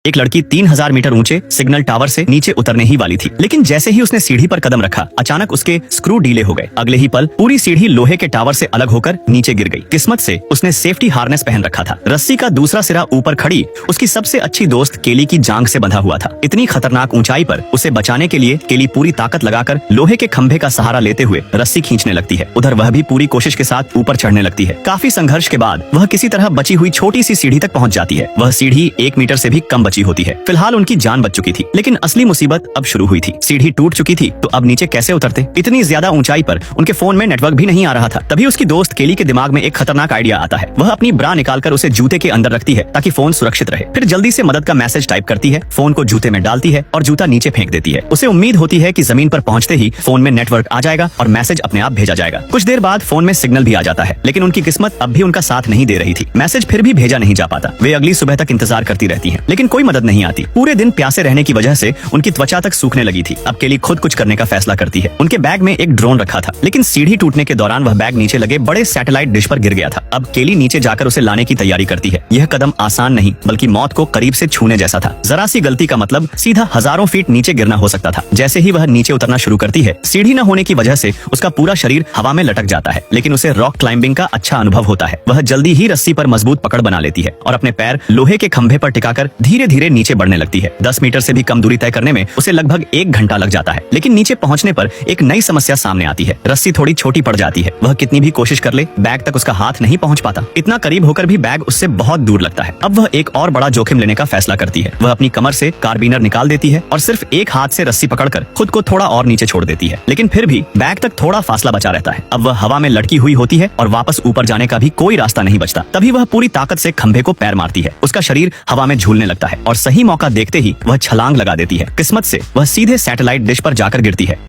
एक लड़की 3000 मीटर ऊंचे सिग्नल टावर से नीचे उतरने ही वाली थी, लेकिन जैसे ही उसने सीढ़ी पर कदम रखा अचानक उसके स्क्रू ढीले हो गए। अगले ही पल पूरी सीढ़ी लोहे के टावर से अलग होकर नीचे गिर गई। किस्मत से उसने सेफ्टी हार्नेस पहन रखा था। रस्सी का दूसरा सिरा ऊपर खड़ी उसकी सबसे अच्छी दोस्त केली की जांघ से बंधा हुआ था। इतनी खतरनाक ऊंचाई पर उसे बचाने के लिए केली पूरी ताकत लगाकर लोहे के खंभे का सहारा लेते हुए रस्सी खींचने लगती है। उधर वह भी पूरी कोशिश के साथ ऊपर चढ़ने लगती है। काफी संघर्ष के बाद वह किसी तरह बची हुई छोटी सी सीढ़ी तक पहुंच जाती है। वह सीढ़ी 1 मीटर से भी कम बची होती है। फिलहाल उनकी जान बच चुकी थी, लेकिन असली मुसीबत अब शुरू हुई थी। सीढ़ी टूट चुकी थी तो अब नीचे कैसे उतरते? इतनी ज्यादा ऊंचाई पर उनके फोन में नेटवर्क भी नहीं आ रहा था। तभी उसकी दोस्त केली के दिमाग में एक खतरनाक आइडिया आता है। वह अपनी ब्रा निकालकर उसे जूते के अंदर रखती है ताकि फोन सुरक्षित रहे। फिर जल्दी से मदद का मैसेज टाइप करती है, फोन को जूते में डालती है और जूता नीचे फेंक देती है। उसे उम्मीद होती है कि जमीन पर पहुंचते ही फोन में नेटवर्क आ जाएगा और मैसेज अपने आप भेजा जाएगा। कुछ देर बाद फोन में सिग्नल भी आ जाता है, लेकिन उनकी किस्मत अब भी उनका साथ नहीं दे रही थी। मैसेज फिर भी भेजा नहीं जा पाता। वे अगली सुबह तक इंतजार करती रहती हैं, लेकिन कोई मदद नहीं आती। पूरे दिन प्यासे रहने की वजह से उनकी त्वचा तक सूखने लगी थी। अब केली खुद कुछ करने का फैसला करती है। उनके बैग में एक ड्रोन रखा था, लेकिन सीढ़ी टूटने के दौरान वह बैग नीचे लगे बड़े सैटेलाइट डिश पर गिर गया था। अब केली नीचे जाकर उसे लाने की तैयारी करती है। यह कदम आसान नहीं बल्कि मौत को करीब से छूने जैसा था। जरा सी गलती का मतलब सीधा हजारों फीट नीचे गिरना हो सकता था। जैसे ही वह नीचे उतरना शुरू करती है, सीढ़ी न होने की वजह से उसका पूरा शरीर हवा में लटक जाता है, लेकिन उसे रॉक क्लाइंबिंग का अच्छा अनुभव होता है। वह जल्दी ही रस्सी पर मजबूत पकड़ बना लेती है और अपने पैर लोहे के खंभे पर टिकाकर धीरे धीरे नीचे बढ़ने लगती है। 10 मीटर से भी कम दूरी तय करने में उसे लगभग 1 घंटा लग जाता है, लेकिन नीचे पहुंचने पर एक नई समस्या सामने आती है। रस्सी थोड़ी छोटी पड़ जाती है। वह कितनी भी कोशिश कर ले, बैग तक उसका हाथ नहीं पहुंच पाता। इतना करीब होकर भी बैग उससे बहुत दूर लगता है। अब वह एक और बड़ा जोखिम लेने का फैसला करती है। वह अपनी कमर से कार्बिनर निकाल देती है और सिर्फ एक हाथ से रस्सी पकड़कर खुद को थोड़ा और नीचे छोड़ देती है, लेकिन फिर भी बैग तक थोड़ा फासला बचा रहता है। अब वह हवा में लटकी हुई होती है और वापस ऊपर जाने का भी कोई रास्ता नहीं बचता। तभी वह पूरी ताकत से खंभे को पैर मारती है। उसका शरीर हवा में झूलने लगता है और सही मौका देखते ही वह छलांग लगा देती है। किस्मत से वह सीधे सैटेलाइट डिश पर जाकर गिरती है।